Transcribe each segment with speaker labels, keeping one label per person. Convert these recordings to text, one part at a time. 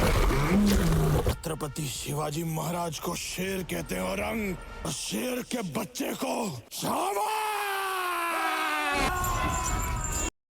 Speaker 1: छत्रपति शिवाजी महाराज को शेर कहते हैं औरंग, और शेर के बच्चे को Chhaava.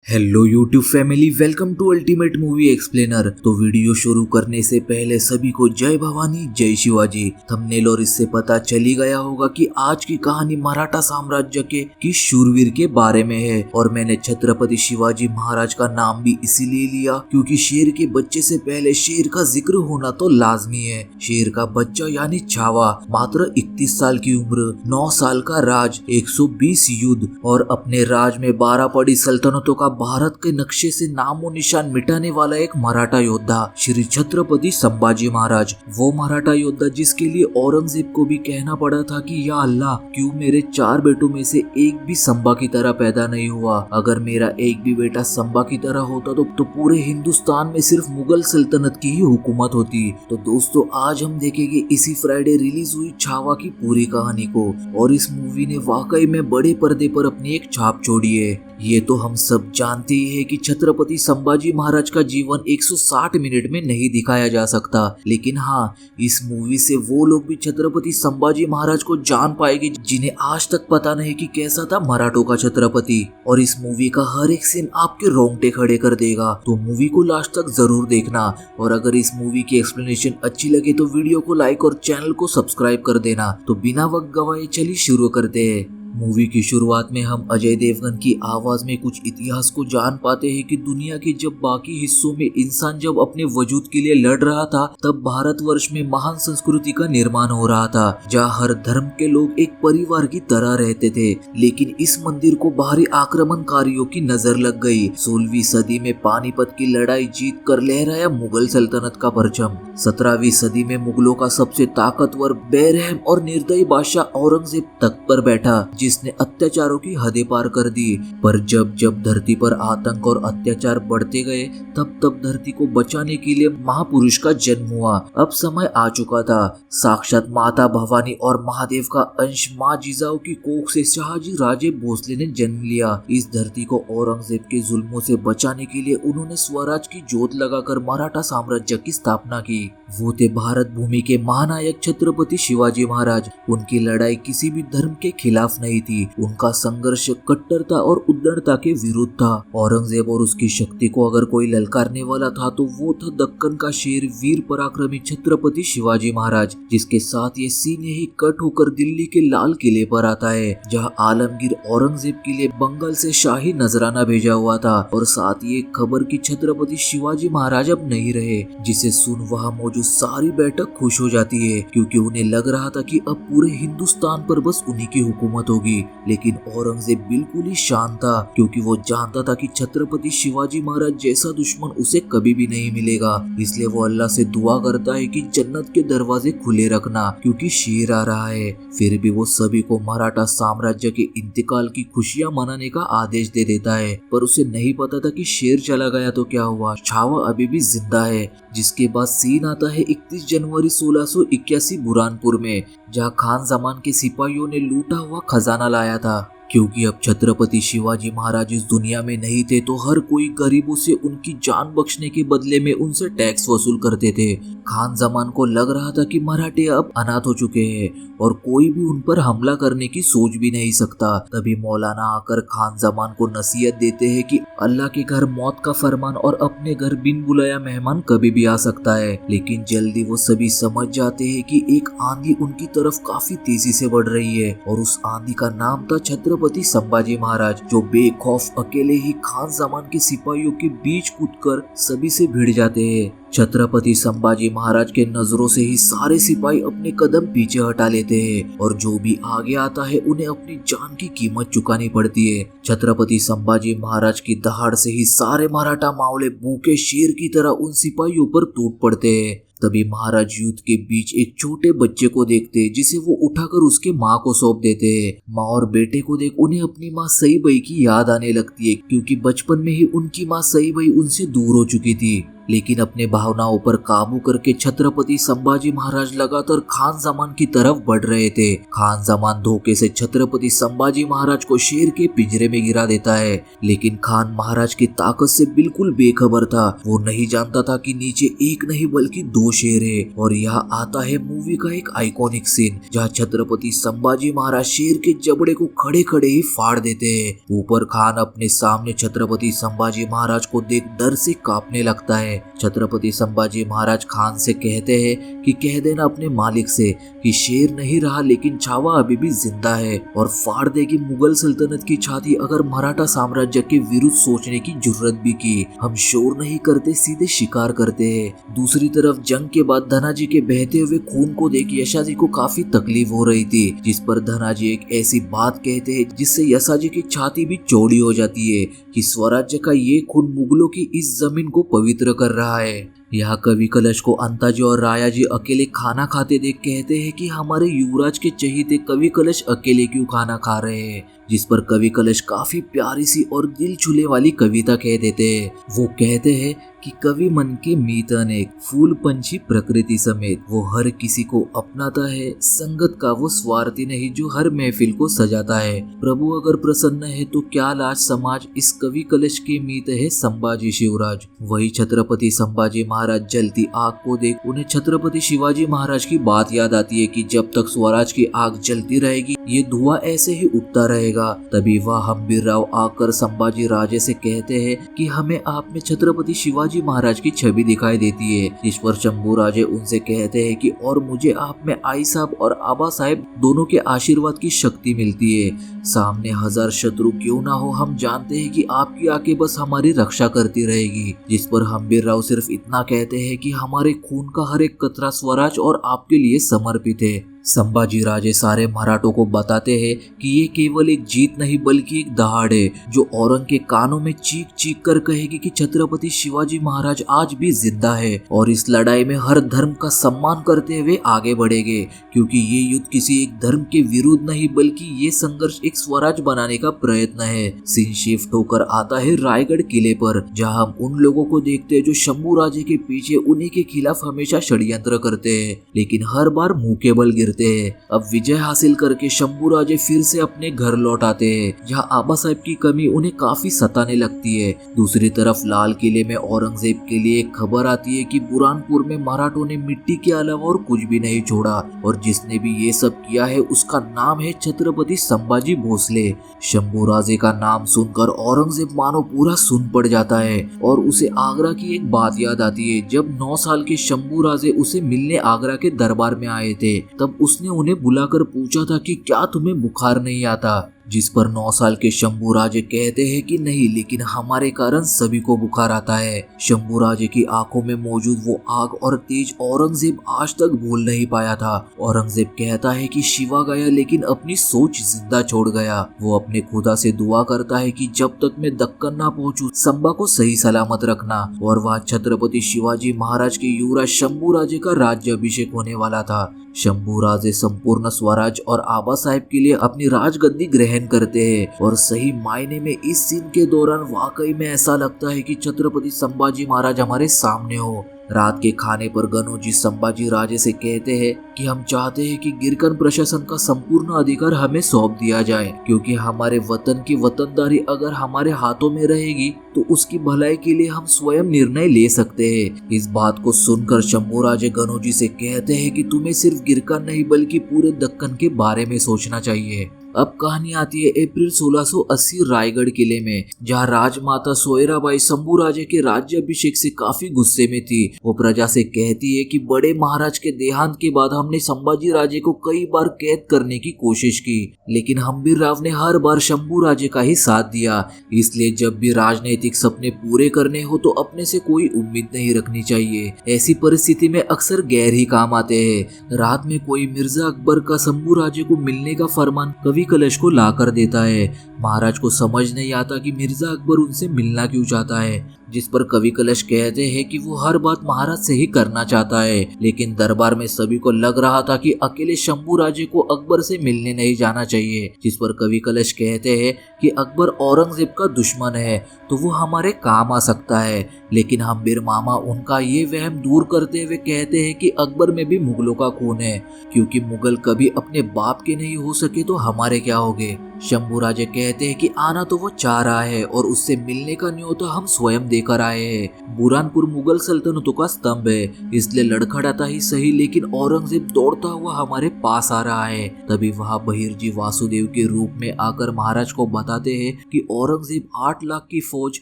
Speaker 2: Hello YouTube family, welcome to ultimate movie explainer. तो वीडियो शुरू करने से पहले सभी को जय भवानी जय शिवाजी। थंबनेल और इससे पता चली गया होगा कि आज की कहानी मराठा साम्राज्य के शूरवीर के बारे में है, और मैंने छत्रपति शिवाजी महाराज का नाम भी इसीलिए लिया क्योंकि शेर के बच्चे से पहले शेर का जिक्र होना तो लाजमी है। शेर का बच्चा यानी छावा, मात्र 31 साल की उम्र, 9 साल का राज, 120 युद्ध और अपने राज में 12 बड़ी सल्तनतों का भारत के नक्शे से नामो निशान मिटाने वाला एक मराठा योद्धा श्री छत्रपति संभाजी महाराज। वो मराठा योद्धा जिसके लिए औरंगजेब को भी कहना पड़ा था कि या अल्लाह, क्यों मेरे 4 बेटों में से एक भी संभा की तरह पैदा नहीं हुआ। अगर मेरा एक भी बेटा संभा की तरह होता तो पूरे हिंदुस्तान में सिर्फ मुगल सल्तनत की ही हुकूमत होती। तो दोस्तों, आज हम देखेंगे इसी फ्राइडे रिलीज हुई छावा की पूरी कहानी को, और इस मूवी ने वाकई में बड़े पर्दे पर अपनी एक छाप छोड़ी है। ये तो हम सब जानते ही है कि छत्रपति संभाजी महाराज का जीवन 160 मिनट में नहीं दिखाया जा सकता, लेकिन हाँ, इस मूवी से वो लोग भी छत्रपति संभाजी महाराज को जान पाएंगे जिन्हें आज तक पता नहीं कि कैसा था मराठों का छत्रपति। और इस मूवी का हर एक सीन आपके रोंगटे खड़े कर देगा, तो मूवी को लास्ट तक जरूर देखना। और अगर इस मूवी की एक्सप्लेनेशन अच्छी लगे तो वीडियो को लाइक और चैनल को सब्सक्राइब कर देना। तो बिना वक्त गवाए चलिए शुरू करते हैं। मूवी की शुरुआत में हम अजय देवगन की आवाज में कुछ इतिहास को जान पाते हैं कि दुनिया के जब बाकी हिस्सों में इंसान जब अपने वजूद के लिए लड़ रहा था, तब भारतवर्ष में महान संस्कृति का निर्माण हो रहा था, जहाँ हर धर्म के लोग एक परिवार की तरह रहते थे। लेकिन इस मंदिर को बाहरी आक्रमणकारियों की नजर लग गई। 16वीं सदी में पानीपत की लड़ाई जीत कर लहराया मुगल सल्तनत का परचम। 17वीं सदी में मुगलों का सबसे ताकतवर, बेरहम और निर्दयी बादशाह औरंगजेब तख्त पर बैठा, जिसने अत्याचारों की हदें पार कर दी। पर जब जब धरती पर आतंक और अत्याचार बढ़ते गए, तब तब धरती को बचाने के लिए महापुरुष का जन्म हुआ। अब समय आ चुका था। साक्षात माता भवानी और महादेव का अंश माँ जिजाऊ की कोख से शहाजी राजे भोसले ने जन्म लिया। इस धरती को औरंगजेब के जुल्मों से बचाने के लिए उन्होंने स्वराज की जोत लगाकर मराठा साम्राज्य की स्थापना की। वो थे भारत भूमि के महानायक छत्रपति शिवाजी महाराज। उनकी लड़ाई किसी भी धर्म के खिलाफ नहीं थी। उनका संघर्ष कट्टरता और उद्दंडता के विरुद्ध था। औरंगजेब और उसकी शक्ति को अगर कोई ललकारने वाला था तो वो था दक्कन का शेर, वीर पराक्रमी छत्रपति शिवाजी महाराज, जिसके साथ ये सीने ही कट होकर दिल्ली के लाल किले पर आता है, जहाँ आलमगीर औरंगजेब के लिए बंगाल से शाही नजराना भेजा हुआ था। और साथ ही एक खबर की छत्रपति शिवाजी महाराज अब नहीं रहे, जिसे सुन वहाँ मौजूद सारी बैठक खुश हो जाती है, क्योंकि उन्हें लग रहा था कि अब पूरे हिंदुस्तान पर बस उन्हीं की हुकूमत होगी। लेकिन औरंगजेब बिल्कुल ही शांत था, क्योंकि वो जानता था कि छत्रपति शिवाजी महाराज जैसा दुश्मन उसे कभी भी नहीं मिलेगा। इसलिए वो अल्लाह से दुआ करता है कि जन्नत के दरवाजे खुले रखना, क्योंकि शेर आ रहा है। फिर भी वो सभी को मराठा साम्राज्य के इंतकाल की खुशियां मनाने का आदेश दे देता है, पर उसे नहीं पता था कि शेर चला गया तो क्या हुआ, छावा अभी भी जिंदा है। जिसके बाद सीन आता है 31 जनवरी 1681 बुरहानपुर में, जहाँ खान जमान के सिपाहियों ने लूटा हुआ खजाना लाया था। क्योंकि अब छत्रपति शिवाजी महाराज इस दुनिया में नहीं थे, तो हर कोई गरीबों से उनकी जान बख्शने के बदले में उनसे टैक्स वसूल करते थे। खान जमान को लग रहा था कि मराठे अब अनाथ हो चुके हैं और कोई भी उन पर हमला करने की सोच भी नहीं सकता। तभी मौलाना आकर खान जमान को नसीहत देते हैं कि अल्लाह के घर मौत का फरमान और अपने घर बिन बुलाया मेहमान कभी भी आ सकता है। लेकिन जल्दी वो सभी समझ जाते हैं कि एक आंधी उनकी तरफ काफी तेजी से बढ़ रही है, और उस आंधी का नाम था छत्रपति संभाजी महाराज, जो बेखौफ अकेले ही खान जमान के सिपाहियों के बीच कूदकर सभी से भिड़ जाते हैं। छत्रपति संभाजी महाराज के नजरों से ही सारे सिपाही अपने कदम पीछे हटा लेते हैं, और जो भी आगे आता है उन्हें अपनी जान की कीमत चुकानी पड़ती है। छत्रपति संभाजी महाराज की दहाड़ से ही सारे मराठा मावले भूखे शेर की तरह उन सिपाहियों पर टूट पड़ते हैं। तभी महाराज युद्ध के बीच एक छोटे बच्चे को देखते हैं, जिसे वो उठाकर उसके माँ को सौंप देते हैं। माँ और बेटे को देख उन्हें अपनी माँ सईबाई की याद आने लगती है, क्योंकि बचपन में ही उनकी माँ सईबाई उनसे दूर हो चुकी थी। लेकिन अपने भावनाओं पर काबू करके छत्रपति संभाजी महाराज लगातार खान जमान की तरफ बढ़ रहे थे। खान जमान धोखे से छत्रपति संभाजी महाराज को शेर के पिंजरे में गिरा देता है, लेकिन खान महाराज की ताकत से बिल्कुल बेखबर था। वो नहीं जानता था कि नीचे एक नहीं बल्कि दो शेर है। और यहाँ आता है मूवी का एक आइकॉनिक सीन, जहाँ छत्रपति संभाजी महाराज शेर के जबड़े को खड़े खड़े ही फाड़ देते हैं। ऊपर खान अपने सामने छत्रपति संभाजी महाराज को देख डर से कांपने लगता है। छत्रपति संभाजी महाराज खान से कहते हैं कि कह देना अपने मालिक से कि शेर नहीं रहा लेकिन छावा अभी भी जिंदा है, और फाड़ देगी मुगल सल्तनत की छाती अगर मराठा साम्राज्य के विरुद्ध सोचने की जुर्रत भी की। हम शोर नहीं करते, सीधे शिकार करते हैं। दूसरी तरफ जंग के बाद धनाजी के बहते हुए खून को देख यशाजी को काफी तकलीफ हो रही थी, जिस पर धनाजी एक ऐसी बात कहते हैं जिससे यशाजी की छाती भी चौड़ी हो जाती है कि स्वराज्य का ये खून मुगलों की इस जमीन को पवित्र कर रहा है। यहाँ कवि कलश को अंताजी और रायाजी अकेले खाना खाते देख कहते हैं कि हमारे युवराज के चहीते कवि कलश अकेले क्यों खाना खा रहे हैं, जिस पर कवि कलश काफी प्यारी सी और दिल छूने वाली कविता कह देते हैं। वो कहते हैं कि कवि मन के मीत अनेक, फूल पंछी प्रकृति समेत, वो हर किसी को अपनाता है, संगत का वो स्वार्थी नहीं जो हर महफिल को सजाता है। प्रभु अगर प्रसन्न है तो क्या लाज समाज, इस कवि कलश के मीत है संभाजी शिवराज। वही छत्रपति संभाजी महाराज जलती आग को देख उन्हें छत्रपति शिवाजी महाराज की बात याद आती है कि जब तक स्वराज की आग जलती रहेगी ये धुआं ऐसे ही उठता रहेगा। तभी वह हम्बीर राव आकर संभाजी राजे से कहते हैं कि हमें आप में छत्रपति शिवाजी महाराज की छवि दिखाई देती है। इस पर शंभू राजे उनसे कहते हैं कि और मुझे आप में आई साहब और आबा साहब दोनों के आशीर्वाद की शक्ति मिलती है। सामने 1000 शत्रु क्यों ना हो, हम जानते हैं कि आपकी आंखें बस हमारी रक्षा करती रहेगी। जिस पर हम्बीर राव सिर्फ इतना कहते हैं कि हमारे खून का हर एक कतरा स्वराज और आपके लिए समर्पित है। संभाजी राजे सारे मराठों को बताते हैं कि ये केवल एक जीत नहीं बल्कि एक दहाड़ है जो औरंग के कानों में चीख चीख कर कहेगी कि छत्रपति शिवाजी महाराज आज भी जिंदा है और इस लड़ाई में हर धर्म का सम्मान करते हुए आगे बढ़ेंगे, क्योंकि ये युद्ध किसी एक धर्म के विरुद्ध नहीं बल्कि ये संघर्ष एक स्वराज बनाने का प्रयत्न है। सीन शिफ्ट होकर आता है रायगढ़ किले पर, जहाँ हम उन लोगों को देखते हैं जो शंभू राजे के पीछे उन्हीं के खिलाफ हमेशा षड्यंत्र करते हैं लेकिन हर बार मुंह के बल गिरते हैं। अब विजय हासिल करके शंभू राजे फिर से अपने घर लौट आते हैं, जहाँ आबा साहब की कमी उन्हें काफी सताने लगती है। दूसरी तरफ लाल किले में औरंगजेब के लिए एक खबर आती है कि बुरहानपुर में मराठों ने मिट्टी के अलावा और कुछ भी नहीं छोड़ा और जिसने भी ये सब किया है उसका नाम है छत्रपति संभाजी भोसले। शंभू राजे का नाम सुनकर औरंगजेब मानो पूरा सुन पड़ जाता है और उसे आगरा की एक बात याद आती है। जब 9 साल के शंभू राजे उसे मिलने आगरा के दरबार में आए थे तब उसने उन्हें बुलाकर पूछा था कि क्या तुम्हें बुखार नहीं आता, जिस पर 9 साल के शंभू राजे कहते हैं कि नहीं, लेकिन हमारे कारण सभी को बुखार आता है। शंभू राजे की आंखों में मौजूद वो आग और तेज औरंगजेब आज तक भूल नहीं पाया था। औरंगजेब कहता है कि शिवा गया लेकिन अपनी सोच जिंदा छोड़ गया। वो अपने खुदा से दुआ करता है कि जब तक मैं दक्कन ना पहुंचूं संभा को सही सलामत रखना। और वह छत्रपति शिवाजी महाराज के युवराज शंभू राजे का राज्याभिषेक होने वाला था। शंभू राजे संपूर्ण स्वराज और आबा साहब के लिए अपनी राजगद्दी ग्रहण करते हैं और सही मायने में इस सीन के दौरान वाकई में ऐसा लगता है कि छत्रपति संभाजी महाराज हमारे सामने हो। रात के खाने पर गनोजी संभाजी राजे से कहते हैं कि हम चाहते हैं कि गिरकन प्रशासन का संपूर्ण अधिकार हमें सौंप दिया जाए, क्योंकि हमारे वतन की वतनदारी अगर हमारे हाथों में रहेगी तो उसकी भलाई के लिए हम स्वयं निर्णय ले सकते हैं। इस बात को सुनकर शंभू राजे गनोजी से कहते हैं कि तुम्हें सिर्फ गिरकन नहीं बल्कि पूरे दक्कन के बारे में सोचना चाहिए। अब कहानी आती है अप्रैल 1680 रायगढ़ किले में, जहाँ राजमाता सोयराबाई शंभू राजे के राज्याभिषेक से काफी गुस्से में थी। वो प्रजा से कहती है कि बड़े महाराज के देहांत के बाद हमने संभाजी राजे को कई बार कैद करने की कोशिश की, लेकिन हम्बीर राव ने हर बार शंभू राजे का ही साथ दिया। इसलिए जब भी राजनीतिक सपने पूरे करने हो तो अपने से कोई उम्मीद नहीं रखनी चाहिए। ऐसी परिस्थिति में अक्सर गैर ही काम आते हैं। रात में कोई मिर्जा अकबर का शंभू राजे को मिलने का फरमान कवि कलश को ला कर देता है। महाराज को समझ नहीं आता कि मिर्जा अकबर उनसे मिलना क्यों चाहता है। जिस पर कवि कलश कहते हैं कि वो हर बात महाराज से ही करना चाहता है, लेकिन दरबार में सभी को लग रहा था कि अकेले शंभू राजे को अकबर से मिलने नहीं जाना चाहिए। जिस पर कवि कलश कहते हैं कि अकबर औरंगजेब का दुश्मन है तो वो हमारे काम आ सकता है, लेकिन हम्बीर मामा उनका ये वहम दूर करते हुए कहते हैं कि अकबर में भी मुगलों का खून है, क्योंकि मुगल कभी अपने बाप के नहीं हो सके तो हमारे क्या होगे। शंभू राजे कहते हैं कि आना तो वो चाह रहा है और उससे मिलने का न्योता हम स्वयं देकर आए हैं। बुरहानपुर मुगल सल्तनतों का स्तंभ है, इसलिए लड़खड़ाता ही सही लेकिन औरंगजेब दौड़ता हुआ हमारे पास आ रहा है। तभी वहाँ बहिर्जी वासुदेव के रूप में आकर महाराज को बताते हैं कि औरंगजेब 8 लाख की फौज,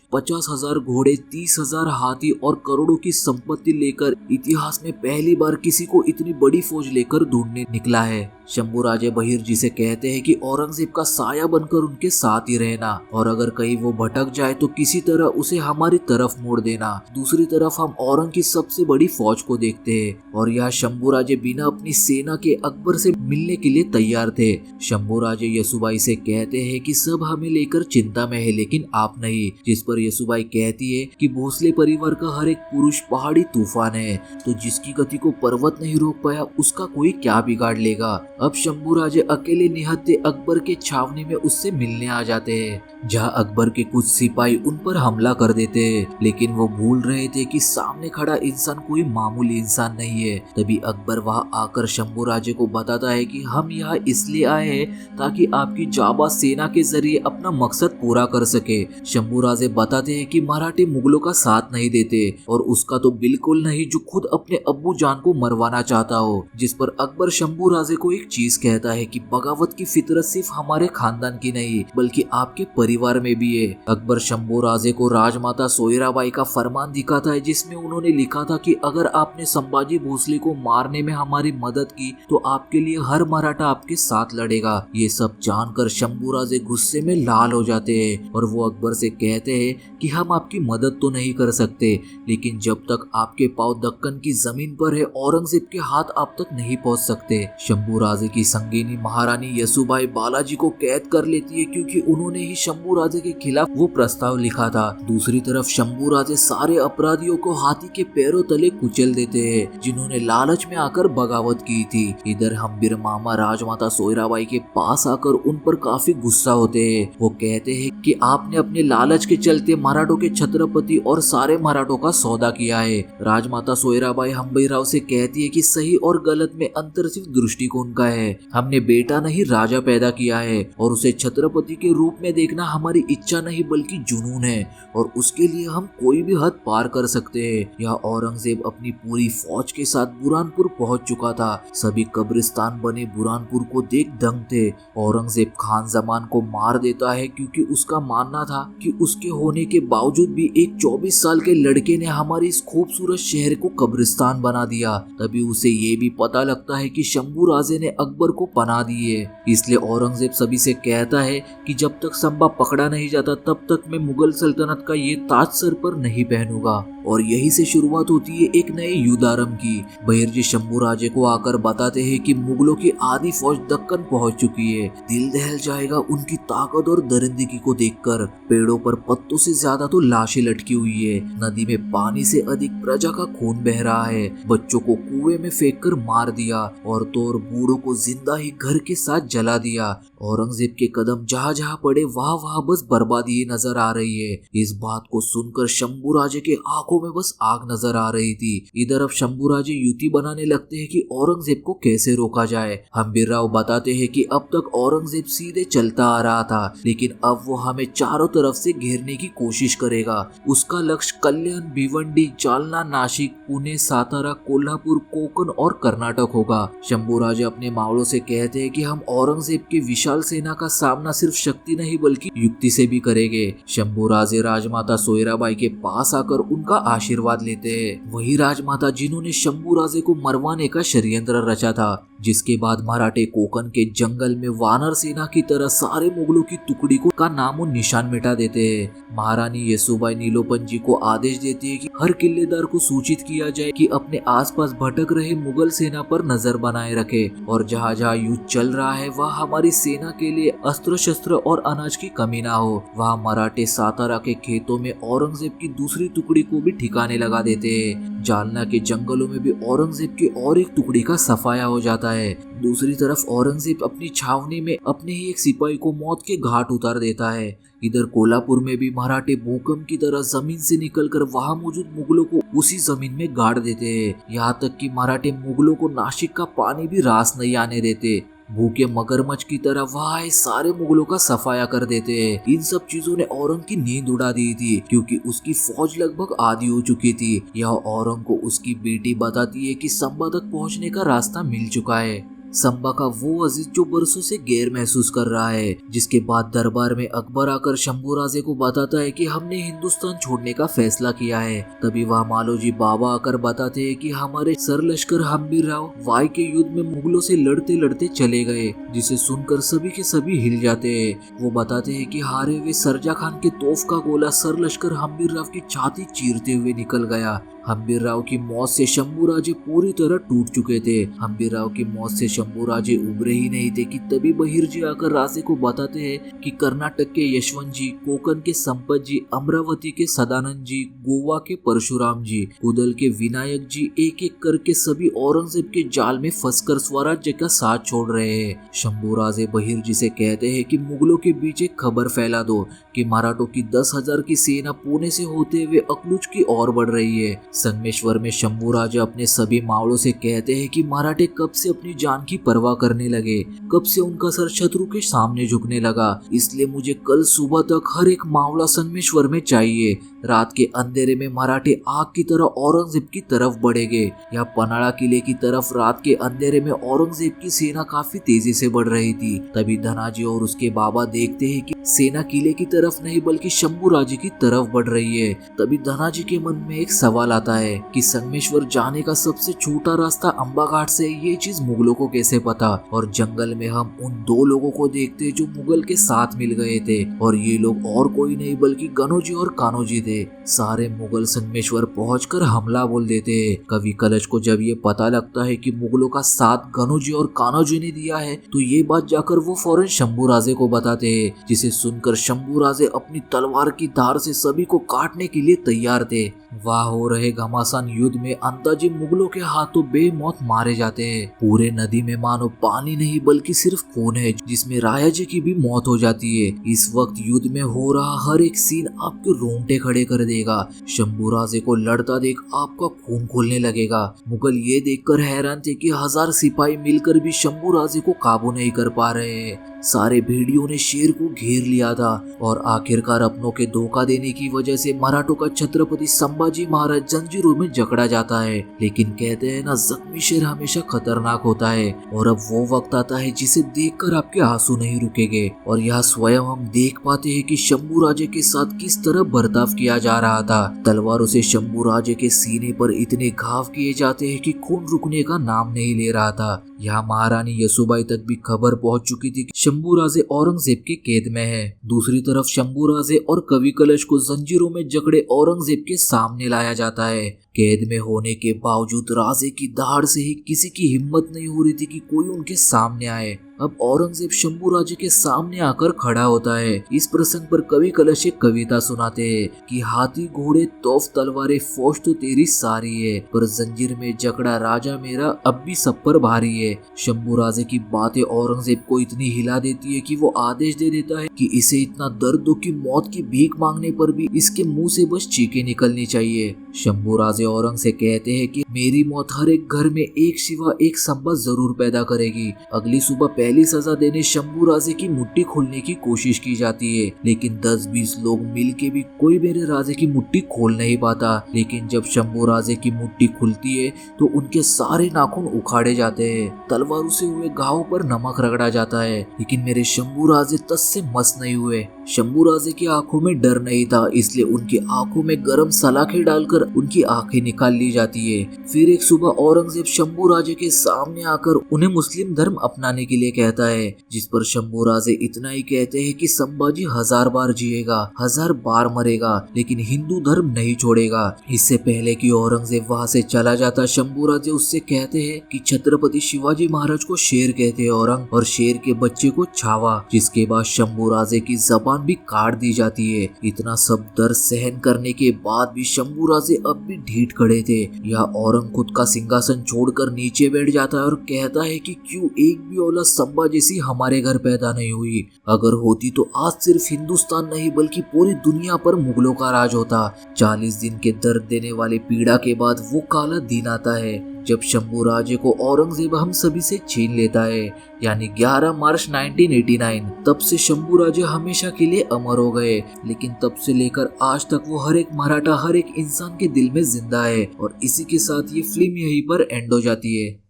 Speaker 2: 50,000 घोड़े, 30,000 हाथी और करोड़ों की संपत्ति लेकर इतिहास में पहली बार किसी को इतनी बड़ी फौज लेकर ढूंढने निकला है। शंभू राजे बहिर्जी से कहते हैं कि औरंगजेब का साया बनकर उनके साथ ही रहना और अगर कहीं वो भटक जाए तो किसी तरह उसे हमारी तरफ मोड़ देना। दूसरी तरफ हम औरंग की सबसे बड़ी फौज को देखते हैं और यह शंभू राजे बिना अपनी सेना के अकबर से मिलने के लिए तैयार थे। शंभू राजे यसुबाई से कहते हैं कि सब हमें लेकर चिंता में है लेकिन आप नहीं। जिस पर यसुबाई कहती है कि भोसले परिवार का हर एक पुरुष पहाड़ी तूफान है, तो जिसकी गति को पर्वत नहीं रोक पाया उसका कोई क्या बिगाड़ लेगा। अब शंभू राजे अकेले निहत्थे अकबर के छावनी में उससे मिलने आ जाते हैं, जहां अकबर के कुछ सिपाही उन पर हमला कर देते हैं, लेकिन वो भूल रहे थे कि सामने खड़ा इंसान कोई मामूली इंसान नहीं है। तभी अकबर वहां आकर शंभू राजे को बताता है कि हम यहाँ इसलिए आए हैं ताकि आपकी जाबाज सेना के जरिए अपना मकसद पूरा कर सके। शंभू राजे बताते हैं कि मराठी मुगलों का साथ नहीं देते और उसका तो बिल्कुल नहीं जो खुद अपने अब्बू जान को मरवाना चाहता हो। जिस पर अकबर शंभू राजे को एक चीज कहता है कि बगावत की फितरत सिर्फ हमारे खानदान की नहीं बल्कि आपके परिवार में भी है। अकबर शंभू राजे को राजमाता सोयराबाई का फरमान दिखाता है जिसमें उन्होंने लिखा था कि अगर आपने संभाजी भोसले को मारने में हमारी मदद की तो आपके लिए हर मराठा आपके साथ लड़ेगा। ये सब जानकर शंभू राजे गुस्से में लाल हो जाते हैं और वो अकबर से कहते हैं कि हम आपकी मदद तो नहीं कर सकते, लेकिन जब तक आपके पांव दक्कन की जमीन पर है औरंगजेब के हाथ आप तक नहीं पहुंच सकते। शंभू राजे की संगीनी महारानी यसुबाई बालाजी को कैद कर लेती है क्योंकि उन्होंने ही शंभू राजे के खिलाफ वो प्रस्ताव लिखा था। दूसरी तरफ शंभू राजे सारे अपराधियों को हाथी के पैरों तले कुचल देते हैं जिन्होंने लालच में आकर बगावत की थी। इधर हम्बीर मामा राजमाता सोयराबाई के पास आकर उन पर काफी गुस्सा होते हैं। वो कहते हैं कि आपने अपने लालच के चलते मराठों के छत्रपति और सारे मराठों का सौदा किया है। राजमाता सोयराबाई हम्बीरराव से कहती है कि सही और गलत में अंतर सिर्फ दृष्टिकोण का है। हमने बेटा नहीं राजा पैदा किया है और उसे छत्रपति के रूप में देखना हमारी इच्छा नहीं बल्कि जुनून है और उसके लिए हम कोई भी हद पार कर सकते हैं। यह औरंगजेब अपनी पूरी फौज के साथ बुरहानपुर पहुंच चुका था। सभी कब्रिस्तान बने बुरहानपुर को देख दंग थे। औरंगजेब खान जमान को मार देता है क्योंकि उसका मानना था कि उसके होने के बावजूद भी एक 24 साल के लड़के ने हमारे इस खूबसूरत शहर को कब्रिस्तान बना दिया। तभी उसे ये भी पता लगता है कि शंभू राजे ने अकबर को पनाह दी है। इसलिए औरंगजेब सभी से कहता है कि जब तक संभा पकड़ा नहीं जाता तब तक मैं मुगल सल्तनत का ये ताज सर पर नहीं पहनूंगा। और यही से शुरुआत होती है एक नए युद्ध आरंभ की। बहिर्जी शंभू राजे को आकर बताते हैं कि मुगलों की आधी फौज दक्कन पहुंच चुकी है। दिल दहल जाएगा उनकी ताकत और दरिंदगी को देखकर। पेड़ों पर पत्तों से ज्यादा तो लाशें लटकी हुई है। नदी में पानी से अधिक प्रजा का खून बह रहा है। बच्चों को कुएं में फेंक कर मार दिया, औरतों और बूढ़ों को जिंदा ही घर के साथ जला दिया। औरंगजेब के कदम जहाँ जहाँ पड़े वहाँ वहाँ बस बर्बादी नजर आ रही है। इस बात को सुनकर शंभू राजे के आंखों में बस आग नजर आ रही थी। इधर अब शंभू राजे युति बनाने लगते हैं कि औरंगजेब को कैसे रोका जाए। हम्बीर राव बताते हैं कि अब तक औरंगजेब सीधे चलता आ रहा था, लेकिन अब वो हमें चारों तरफ से घेरने की कोशिश करेगा। उसका लक्ष्य कल्याण, भिवंडी, जालना, नासिक, पुणे, सातारा, कोल्हापुर, कोकण और कर्नाटक होगा। शंभू राजे अपने मावलों से कहते हैं कि हम औरंगजेब की विशाल सेना का सामना सिर्फ शक्ति नहीं बल्कि युक्ति से भी करेंगे। शंभू राजे राजमाता सोयराबाई के पास आकर उनका आशीर्वाद लेते हैं। वही राजमाता जिन्होंने शंभू राजे को मरवाने का षड्यंत्र रचा था। जिसके बाद मराठे कोकण के जंगल में वानर सेना की तरह सारे मुगलों की टुकड़ी को का नामो निशान मिटा देते हैं। महारानी येसुबाई नीलोपंजी को आदेश देती है कि हर किल्लेदार को सूचित किया जाए कि अपने आसपास भटक रहे मुगल सेना पर नजर बनाए रखे और जहाँ जहाँ युद्ध चल रहा है वहाँ हमारी सेना के लिए अस्त्र शस्त्र और अनाज की कमी ना हो। वहाँ मराठे सातारा के खेतों में औरंगजेब की दूसरी टुकड़ी को भी ठिकाने लगा देते हैं। जालना के जंगलों में भी औरंगजेब की और एक टुकड़ी का सफाया हो जाता है। दूसरी तरफ औरंगजेब अपनी छावनी में अपने ही एक सिपाही को मौत के घाट उतार देता है। इधर कोल्हापुर में भी मराठे भूकंप की तरह जमीन से निकलकर वहां मौजूद मुगलों को उसी जमीन में गाड़ देते हैं। यहाँ तक कि मराठे मुगलों को नासिक का पानी भी रास नहीं आने देते। भूखे मगरमच्छ की तरह वहाँ आए सारे मुगलों का सफाया कर देते हैं। इन सब चीजों ने औरंग की नींद उड़ा दी थी क्योंकि उसकी फौज लगभग आधी हो चुकी थी। यह औरंग को उसकी बेटी बताती है कि संबा तक पहुंचने का रास्ता मिल चुका है। संबा का वो अजीज जो बरसों से गैर महसूस कर रहा है। जिसके बाद दरबार में अकबर आकर शंभूराजे को बताता है कि हमने हिंदुस्तान छोड़ने का फैसला किया है। तभी वहाँ मालोजी बाबा आकर बताते हैं कि हमारे सरलश्कर हम्बीर राव वाई के युद्ध में मुगलों से लड़ते लड़ते चले गए, जिसे सुनकर सभी के सभी हिल जाते हैं। वो बताते हैं कि हारे हुए सरजा खान के तोफ का गोला सरलश्कर हम्बीर राव की छाती चीरते हुए निकल गया। हम्बीर राव की मौत से शंभूराजे पूरी तरह टूट चुके थे। हम्बीर राव की मौत से शंभूराजे उबरे ही नहीं थे कि तभी बहिर जी आकर राजे को बताते हैं कि कर्नाटक के यशवंत जी, कोकण के संपत जी, अमरावती के सदानंद जी, गोवा के परशुराम जी, कुदल के विनायक जी एक एक करके सभी औरंगजेब के जाल में फंसकर स्वराज्य का साथ छोड़ रहे हैं। शंभूराजे बहिर जी से कहते हैं कि मुगलों के बीच एक खबर फैला दो कि मराठों की 10,000 की सेना पुणे से होते हुए अकलूज की ओर बढ़ रही है। संगमेश्वर में शंभूराजे अपने सभी मावड़ों से कहते हैं कि मराठे कब से अपनी जान की परवाह करने लगे, कब से उनका सर शत्रु के सामने झुकने लगा। इसलिए मुझे कल सुबह तक हर एक मावड़ा संगमेश्वर में चाहिए। रात के अंधेरे में मराठे आग की तरह औरंगजेब की तरफ बढ़ेंगे। या पनाड़ा किले की तरफ रात के अंधेरे में औरंगजेब की सेना काफी तेजी से बढ़ रही थी। तभी धनाजी और उसके बाबा देखते हैं कि सेना किले की तरफ नहीं बल्कि शंभूराजे की तरफ बढ़ रही है। तभी धनाजी के मन में एक सवाल आता है कि संगमेश्वर जाने का सबसे छोटा रास्ता अंबा घाट से, ये चीज मुगलों को कैसे पता। और जंगल में हम उन दो लोगों को देखते जो मुगल के साथ मिल गए थे और ये लोग और कोई नहीं बल्कि गनोजी और कान्होजी थे। सारे मुगल संगमेश्वर पहुंचकर हमला बोल देते। कवि कलश को जब ये पता लगता है कि मुगलों का साथ गनोजी और कान्होजी ने दिया है तो ये बात जाकर वो फौरन शंभूराजे को बताते हैं, जिसे सुनकर शंभूराजे अपनी तलवार की धार से सभी को काटने के लिए तैयार थे। वहाँ हो रहे घमासान युद्ध में अंताजी मुगलों के हाथों बेमौत मारे जाते हैं। पूरे नदी में मानो पानी नहीं बल्कि सिर्फ खून है, जिसमें रायाजी की भी मौत हो जाती है। इस वक्त युद्ध में हो रहा हर एक सीन आपके रोंगटे खड़े कर देगा। शंभूराजे को लड़ता देख आपका खून खोलने लगेगा। मुगल ये देखकर हैरान थे कि 1000 सिपाही मिलकर भी शंभूराजे को काबू नहीं कर पा रहे हैं। सारे भेड़ियों ने शेर को घेर लिया था और आखिरकार अपनों के धोखा देने की वजह से मराठों का छत्रपति संभाजी महाराज जंजीरों में जकड़ा जाता है। लेकिन कहते हैं ना, जख्मी शेर हमेशा खतरनाक होता है। और अब वो वक्त आता है जिसे देखकर आपके आंसू नहीं रुकेंगे। और यहाँ स्वयं हम देख पाते हैं कि शंभूराजे के साथ किस तरह बर्ताव किया जा रहा था। तलवारों से शंभूराजे के सीने पर इतने घाव किए जाते हैं कि खून रुकने का नाम नहीं ले रहा था। यहाँ महारानी येसुबाई तक भी खबर पहुंच चुकी थी कि शंभूराजे औरंगजेब के कैद में है। दूसरी तरफ शंभूराजे और कवि कलश को जंजीरों में जकड़े औरंगजेब के सामने लाया जाता है। कैद में होने के बावजूद राजे की दहाड़ से ही किसी की हिम्मत नहीं हो रही थी कि कोई उनके सामने आए। अब औरंगजेब शंभूराजे के सामने आकर खड़ा होता है। इस प्रसंग पर कवि कलश एक कविता सुनाते हैं कि हाथी घोड़े तोफ तलवारें फौज तो तेरी सारी है, पर जंजीर में जकड़ा राजा मेरा अब भी सब पर भारी है। शंभूराजे की बातें औरंगजेब को इतनी हिला देती है कि वो आदेश दे देता है कि इसे इतना दर्द हो कि मौत की भीख मांगने पर भी इसके मुंह से बस चीखें निकलनी चाहिए। शंभूराजे औरंग से कहते हैं कि मेरी मौत हर एक घर में एक सिवा एक संबत जरूर पैदा करेगी। अगली सुबह पहली सजा देने शंभूराजे की मुट्ठी खोलने की कोशिश की जाती है, लेकिन 10-20 लोग मिलके भी कोई मेरे राजे की मुट्ठी खोल नहीं पाता। लेकिन जब शंभूराजे की मुट्ठी खुलती है तो उनके सारे नाखून उखाड़े जाते हैं। तलवारों से हुए घाव पर नमक रगड़ा जाता है, लेकिन मेरे शंभूराजे तस से मस नहीं हुए। शंभूराजे की आंखों में डर नहीं था, इसलिए उनकी आंखों में गरम सलाखें डालकर उनकी आंखें निकाल ली जाती है। फिर एक सुबह औरंगजेब शंभूराजे के सामने आकर उन्हें मुस्लिम धर्म अपनाने के लिए कहता है, जिस पर शंभूराजे इतना ही कहते हैं कि संभाजी 1000 बार जिएगा, 1000 बार मरेगा, लेकिन हिंदू धर्म नहीं छोड़ेगा। इससे पहले कि औरंगजेब वहां से चला जाता, शंभूराजे उससे कहते हैं कि छत्रपति शिवाजी महाराज को शेर कहते हैं औरंग, और शेर के बच्चे को छावा। जिसके बाद शंभूराजे की जबान भी काट दी जाती है। इतना सब दर्द सहन करने के बाद भी शंभूराजे अब भी ढीठ खड़े थे। यह औरंग खुद का सिंहासन छोड़कर नीचे बैठ जाता है और कहता है कि क्यों एक भी औलाद संभा जैसी हमारे घर पैदा नहीं हुई। अगर होती तो आज सिर्फ हिंदुस्तान नहीं बल्कि पूरी दुनिया पर मुगलों का राज होता। 40 दिन के दर्द देने वाली पीड़ा के बाद वो काला दिन आता है जब शंभूराजे को औरंगजेब हम सभी से छीन लेता है, यानी 11 मार्च 1989। तब से शंभूराजे हमेशा के लिए अमर हो गए, लेकिन तब से लेकर आज तक वो हर एक मराठा, हर एक इंसान के दिल में जिंदा है। और इसी के साथ ये फिल्म यहीं पर एंड हो जाती है।